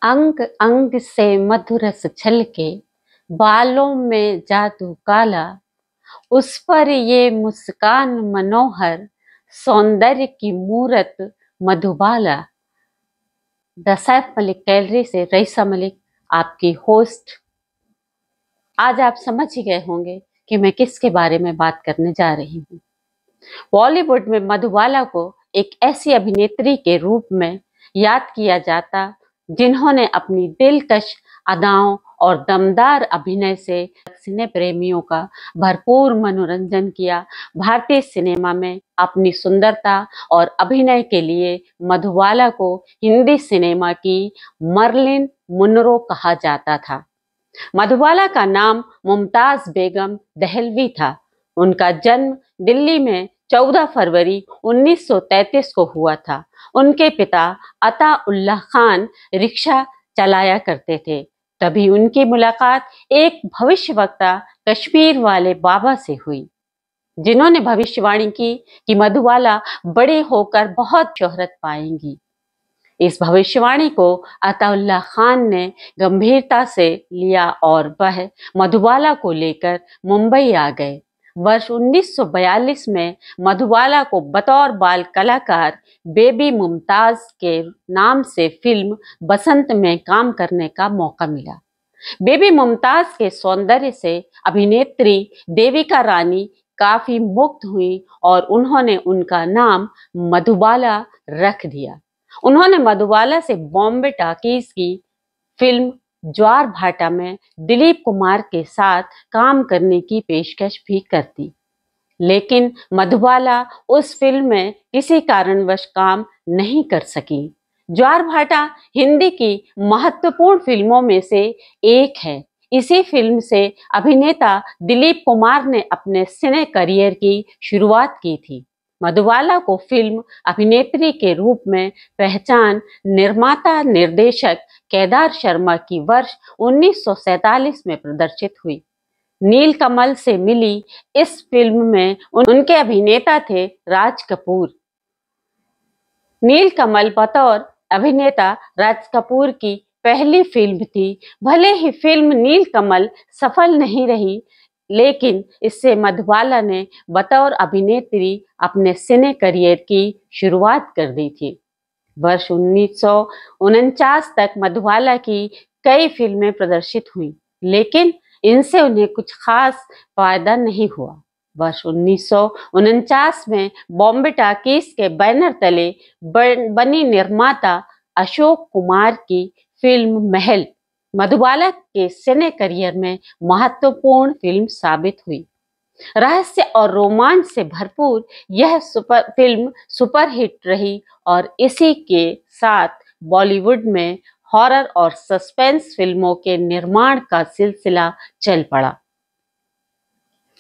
अंग अंग से मधुरस छलके, बालों में जादू काला, उस पर ये मुस्कान मनोहर, सौंदर्य की मूरत मधुबाला। द सैफ मलिक गैलरी से रईसा मलिक आपकी होस्ट। आज आप समझ ही गए होंगे कि मैं किसके बारे में बात करने जा रही हूँ। बॉलीवुड में मधुबाला को एक ऐसी अभिनेत्री के रूप में याद किया जाता जिन्होंने अपनी दिलकश अदाओं और दमदार अभिनय से सिने प्रेमियों का भरपूर मनोरंजन किया। भारतीय सिनेमा में अपनी सुंदरता और अभिनय के लिए मधुबाला को हिंदी सिनेमा की मर्लिन मुनरो कहा जाता था। मधुबाला का नाम मुमताज बेगम दहलवी था। उनका जन्म दिल्ली में 14 फरवरी 1933 को हुआ था। उनके पिता अता उल्लाह खान रिक्शा चलाया करते थे। तभी उनकी मुलाकात एक भविष्यवक्ता कश्मीर वाले बाबा से हुई, जिन्होंने भविष्यवाणी की कि मधुबाला बड़े होकर बहुत शोहरत पाएंगी। इस भविष्यवाणी को अताउल्लाह खान ने गंभीरता से लिया और वह मधुबाला को लेकर मुंबई आ गए। वर्ष 1942 में मधुबाला को बतौर बाल कलाकार बेबी मुमताज के नाम से फिल्म बसंत में काम करने का मौका मिला। बेबी मुमताज के सौंदर्य से अभिनेत्री देविका रानी काफी मुग्ध हुई और उन्होंने उनका नाम मधुबाला रख दिया। उन्होंने मधुबाला से बॉम्बे टॉकीज की फिल्म ज्वार भाटा में दिलीप कुमार के साथ काम करने की पेशकश भी कर दी, लेकिन मधुबाला उस फिल्म में किसी कारणवश काम नहीं कर सकी। ज्वार भाटा हिंदी की महत्वपूर्ण फिल्मों में से एक है। इसी फिल्म से अभिनेता दिलीप कुमार ने अपने सिने करियर की शुरुआत की थी। मधुबाला को फिल्म अभिनेत्री के रूप में पहचान निर्माता निर्देशक केदार शर्मा की वर्ष 1947 में प्रदर्शित हुई। नीलकमल से मिली इस फिल्म में उनके अभिनेता थे राज कपूर। नीलकमल बतौर अभिनेता राज कपूर की पहली फिल्म थी। भले ही फिल्म नीलकमल सफल नहीं रही, लेकिन इससे मधुबाला ने बतौर अभिनेत्री अपने सिने करियर की शुरुआत कर दी थी। वर्ष 1949 तक मधुबाला की कई फिल्में प्रदर्शित हुई, लेकिन इनसे उन्हें कुछ खास फायदा नहीं हुआ। वर्ष 1949 में बॉम्बे टॉकीज के बैनर तले बनी निर्माता अशोक कुमार की फिल्म महल मधुबाला के सिने करियर में महत्वपूर्ण फिल्म साबित हुई। रहस्य और रोमांच से भरपूर यह फिल्म सुपरहिट रही और इसी के साथ बॉलीवुड में हॉरर और सस्पेंस फिल्मों के निर्माण का सिलसिला चल पड़ा।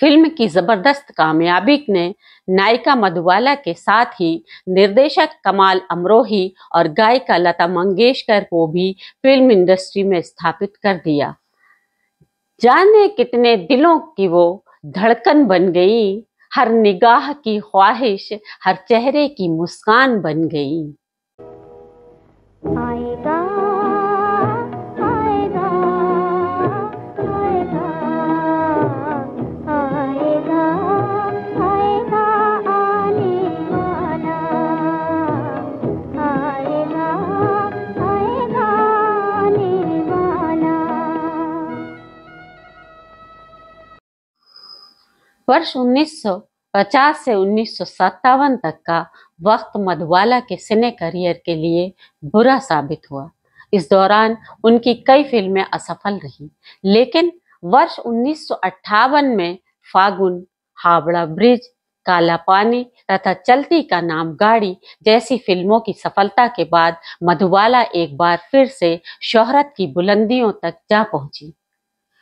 फिल्म की जबरदस्त कामयाबी ने नायिका मधुबाला के साथ ही निर्देशक कमाल अमरोही और गायिका लता मंगेशकर को भी फिल्म इंडस्ट्री में स्थापित कर दिया। जाने कितने दिलों की वो धड़कन बन गई, हर निगाह की ख्वाहिश, हर चेहरे की मुस्कान बन गई। आएगा, आएगा, आएगा, आएगा, आएगा आने वाला, आएगा, आएगा आने वाला। वर्ष 1950 से 1957 तक का वक्त मधुबाला के सिने करियर के लिए बुरा साबित हुआ। इस दौरान उनकी कई फिल्में असफल रहीं, लेकिन वर्ष 1958 में फागुन, हावड़ा ब्रिज, काला पानी तथा चलती का नाम गाड़ी जैसी फिल्मों की सफलता के बाद मधुबाला एक बार फिर से शोहरत की बुलंदियों तक जा पहुंची।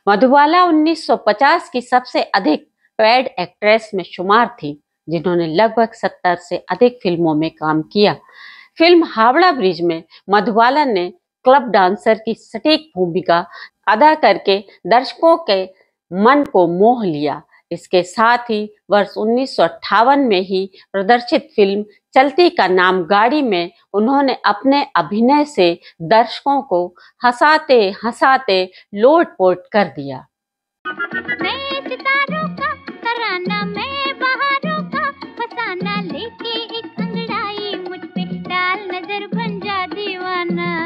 मधुबाला 1950 की सबसे अधिक पेड एक्ट्रेस में शुमार थी, जिन्होंने लगभग 70 से अधिक फिल्मों में काम किया। फिल्म हावड़ा ब्रिज में मधुबाला ने क्लब डांसर की सटीक भूमिका अदा करके दर्शकों के मन को मोह लिया। इसके साथ ही वर्ष 1958 में ही प्रदर्शित फिल्म चलती का नाम गाड़ी में उन्होंने अपने अभिनय से दर्शकों को हंसाते हंसाते लोटपोट कर दिया। मैं सितारों का तराना, मैं बहारों का फसाना, लेके एक अंगड़ाई मुझ पे डाल नजर बन जा दीवाना।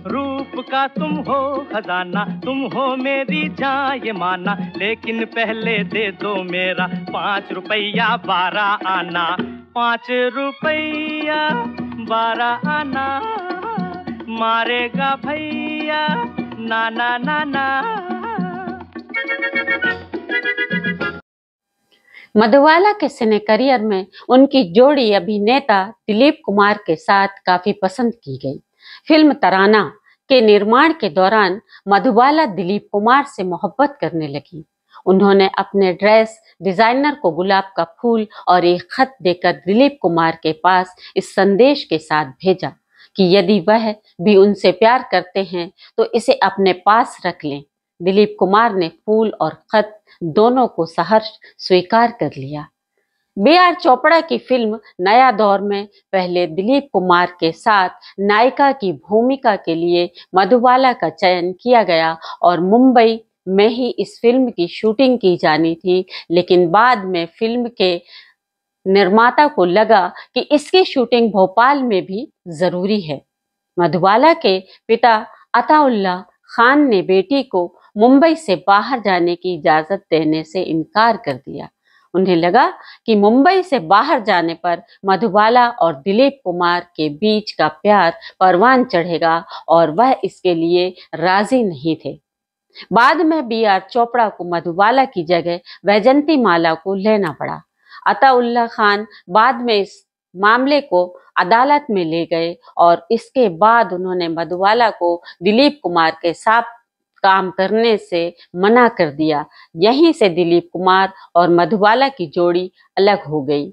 रूप का तुम हो खजाना, तुम हो मेरी जान ये माना, लेकिन पहले दे दो मेरा 5 रुपया 12 आना। 5 रुपया 12 आना, मारेगा भैया ना ना ना ना। मधुबाला के सिने करियर में उनकी जोड़ी अभिनेता दिलीप कुमार के साथ काफी पसंद की गई। फिल्म तराना के निर्माण के दौरान मधुबाला दिलीप कुमार से मोहब्बत करने लगी। उन्होंने अपने ड्रेस डिजाइनर को गुलाब का फूल और एक खत देकर दिलीप कुमार के पास इस संदेश के साथ भेजा कि यदि वह भी उनसे प्यार करते हैं तो इसे अपने पास रख लें। दिलीप कुमार ने फूल और खत दोनों को सहर्ष स्वीकार कर लिया। B.R. चोपड़ा की फिल्म नया दौर में पहले दिलीप कुमार के साथ नायिका की भूमिका के लिए मधुबाला का चयन किया गया और मुंबई में ही इस फिल्म की शूटिंग की जानी थी, लेकिन बाद में फिल्म के निर्माता को लगा कि इसकी शूटिंग भोपाल में भी जरूरी है। मधुबाला के पिता अताउल्लाह खान ने बेटी को मुंबई से बाहर जाने की इजाजत देने से इनकार कर दिया। उन्हें लगा कि मुंबई से बाहर जाने पर मधुबाला और दिलीप कुमार के बीच का प्यार परवान चढ़ेगा और वह इसके लिए राजी नहीं थे। बाद में B.R. चोपड़ा को मधुबाला की जगह वैजंती माला को लेना पड़ा। अताउल्लाह खान बाद में इस मामले को अदालत में ले गए और इसके बाद उन्होंने मधुबाला को दिलीप कुमार के साथ काम करने से मना कर दिया। यहीं से दिलीप कुमार और मधुबाला की जोड़ी अलग हो गई।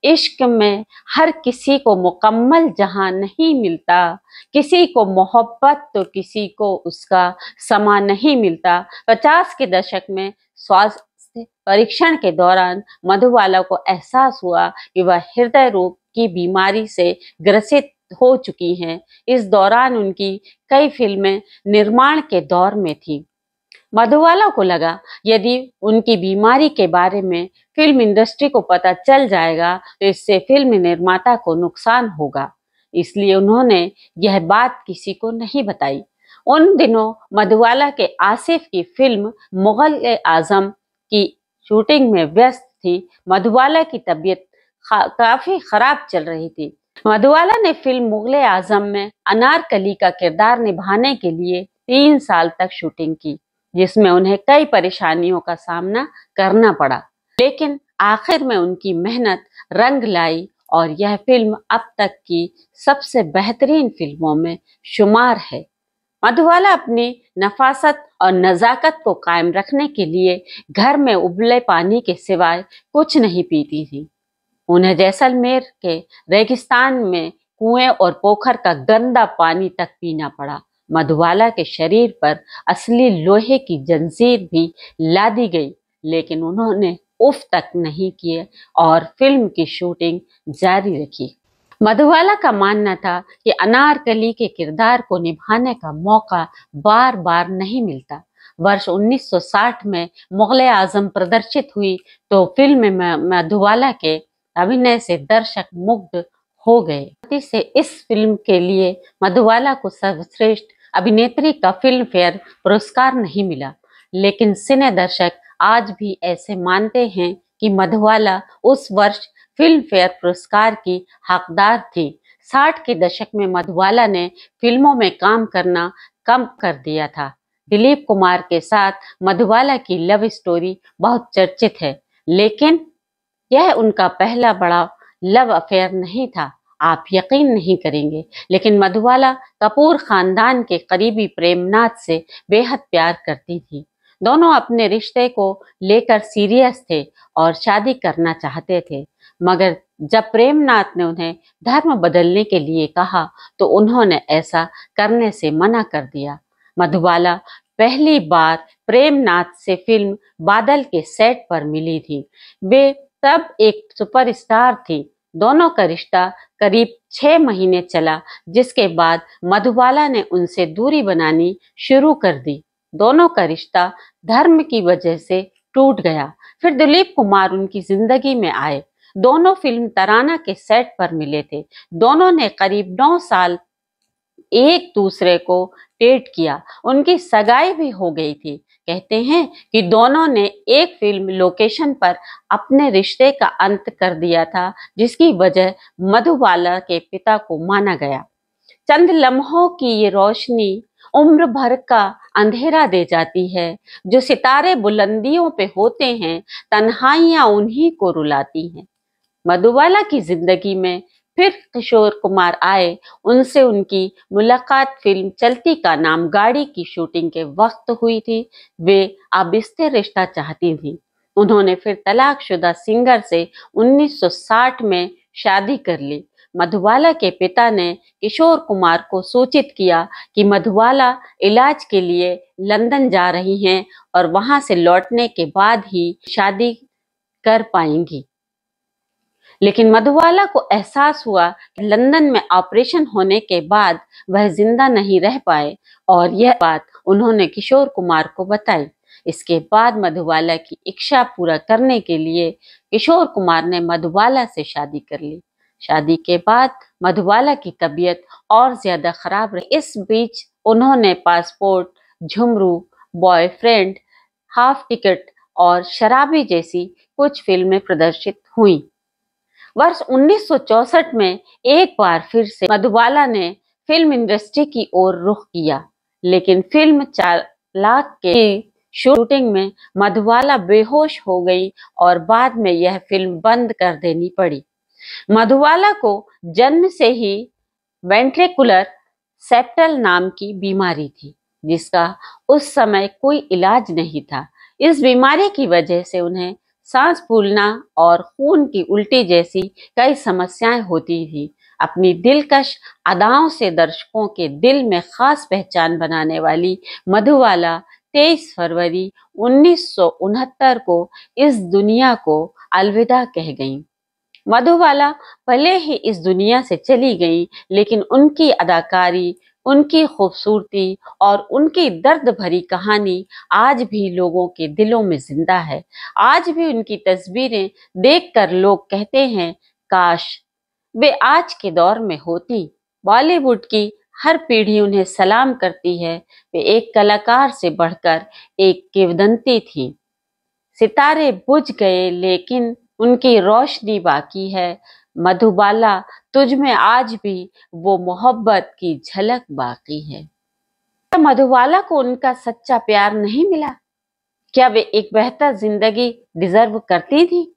इश्क में हर किसी को मुकम्मल जहां नहीं मिलता, किसी को मोहब्बत तो किसी को उसका समा नहीं मिलता। 50 के दशक में स्वास्थ्य परीक्षण के दौरान मधुबाला को एहसास हुआ कि वह हृदय रोग की बीमारी से ग्रसित हो चुकी हैं। इस दौरान उनकी कई फिल्में निर्माण के दौर में थी। मधुबाला को लगा यदि उनकी बीमारी के बारे में फिल्म इंडस्ट्री को पता चल जाएगा तो इससे फिल्म निर्माता को नुकसान होगा, इसलिए उन्होंने यह बात किसी को नहीं बताई। उन दिनों मधुबाला के आसिफ की फिल्म मुगल-ए-आजम की शूटिंग में व्यस्त थी। मधुबाला की तबीयत काफी खराब चल रही थी। मधुबाला ने फिल्म मुगल-ए-आजम में अनारकली का किरदार निभाने के लिए 3 साल तक शूटिंग की, जिसमें उन्हें कई परेशानियों का सामना करना पड़ा, लेकिन आखिर में उनकी मेहनत रंग लाई और यह फिल्म अब तक की सबसे बेहतरीन फिल्मों में शुमार है। मधुबाला अपनी नफासत और नजाकत को कायम रखने के लिए घर में उबले पानी के सिवाय कुछ नहीं पीती थी। उन्हें जैसलमेर के रेगिस्तान में कुएं और पोखर का गंदा पानी तक पीना पड़ा। मधुबाला के शरीर पर असली लोहे की जंजीर भी लादी गई, लेकिन उन्होंने उफ तक नहीं किए और फिल्म की शूटिंग जारी रखी। मधुबाला का मानना था कि अनारकली के किरदार को निभाने का मौका बार बार नहीं मिलता। वर्ष 1960 में मुगल-ए-आजम प्रदर्शित हुई तो फिल्म में मधुबाला के अभिनय से दर्शक मुग्ध हो गए। से इस फिल्म के लिए मधुबाला को सर्वश्रेष्ठ अभिनेत्री का फिल्म फेयर पुरस्कार नहीं मिला, लेकिन सिने दर्शक आज भी ऐसे मानते हैं कि मधुबाला उस वर्ष फिल्म फेयर पुरस्कार की हकदार थी। 60 के दशक में मधुबाला ने फिल्मों में काम करना कम कर दिया था। दिलीप कुमार के साथ मधुबाला की लव स्टोरी बहुत चर्चित है, लेकिन यह उनका पहला बड़ा लव अफेयर नहीं था। आप यकीन नहीं करेंगे, लेकिन मधुबाला कपूर खानदान के करीबी प्रेमनाथ से बेहद प्यार करती थी। दोनों अपने रिश्ते को लेकर सीरियस थे और शादी करना चाहते थे, मगर जब प्रेमनाथ ने उन्हें धर्म बदलने के लिए कहा तो उन्होंने ऐसा करने से मना कर दिया। मधुबाला पहली बार प्रेमनाथ से फिल्म बादल के सेट पर मिली थी। वे तब एक सुपरस्टार थी। दोनों का रिश्ता करीब 6 महीने चला, जिसके बाद मधुबाला ने उनसे दूरी बनानी शुरू कर दी। दोनों का रिश्ता धर्म की वजह से टूट गया। फिर दिलीप कुमार उनकी जिंदगी में आए। दोनों फिल्म तराना के सेट पर मिले थे। दोनों ने करीब 9 साल एक दूसरे को डेट किया। उनकी सगाई भी हो गई थी। कहते हैं कि दोनों ने एक फिल्म लोकेशन पर अपने रिश्ते का अंत कर दिया था, जिसकी वजह मधुबाला के पिता को माना गया। चंद लम्हों की ये रोशनी उम्र भर का अंधेरा दे जाती है। जो सितारे बुलंदियों पे होते हैं, तन्हाइयां उन्हीं को रुलाती हैं। मधुबाला की जिंदगी में फिर किशोर कुमार आए। उनसे उनकी मुलाकात फिल्म चलती का नाम गाड़ी की शूटिंग के वक्त हुई थी। वे आबिस्ते रिश्ता चाहती थी। उन्होंने फिर तलाकशुदा सिंगर से 1960 में शादी कर ली। मधुबाला के पिता ने किशोर कुमार को सूचित किया कि मधुबाला इलाज के लिए लंदन जा रही हैं और वहां से लौटने के बाद ही शादी कर पाएंगी। लेकिन मधुबाला को एहसास हुआ कि लंदन में ऑपरेशन होने के बाद वह जिंदा नहीं रह पाए और यह बात उन्होंने किशोर कुमार को बताई। इसके बाद मधुबाला की इच्छा पूरा करने के लिए किशोर कुमार ने मधुबाला से शादी कर ली। शादी के बाद मधुबाला की तबीयत और ज्यादा खराब रही। इस बीच उन्होंने passport, Jhumru, boyfriend, half ticket और शराबी जैसी कुछ फिल्में प्रदर्शित हुई। वर्ष 1964 में एक बार फिर से मधुबाला ने फिल्म इंडस्ट्री की ओर रुख किया, लेकिन फिल्म चालाक के शूटिंग में मधुबाला बेहोश हो गई और बाद में यह फिल्म बंद कर देनी पड़ी। मधुबाला को जन्म से ही वेंट्रिकुलर सेप्टल नाम की बीमारी थी, जिसका उस समय कोई इलाज नहीं था। इस बीमारी की वजह से उन्हें सांस फूलना और खून की उल्टी जैसी कई समस्याएं होती थी। अपनी दिलकश अदाओं से दर्शकों के दिल में खास पहचान बनाने वाली मधुबाला 23 फरवरी 1969 को इस दुनिया को अलविदा कह गईं। मधुबाला भले ही इस दुनिया से चली गई, लेकिन उनकी अदाकारी, उनकी खूबसूरती और उनकी दर्द भरी कहानी आज भी लोगों के दिलों में जिंदा है। आज भी उनकी तस्वीरें देखकर लोग कहते हैं, काश वे आज के दौर में होती। बॉलीवुड की हर पीढ़ी उन्हें सलाम करती है। वे एक कलाकार से बढ़कर एक किंवदंती थी। सितारे बुझ गए, लेकिन उनकी रोशनी बाकी है। मधुबाला, तुझ में आज भी वो मोहब्बत की झलक बाकी है। क्या मधुबाला को उनका सच्चा प्यार नहीं मिला? क्या वे एक बेहतर जिंदगी डिजर्व करती थी?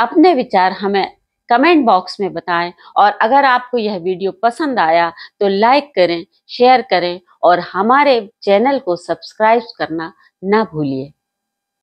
अपने विचार हमें कमेंट बॉक्स में बताएं और अगर आपको यह वीडियो पसंद आया तो लाइक करें, शेयर करें और हमारे चैनल को सब्सक्राइब करना ना भूलिए।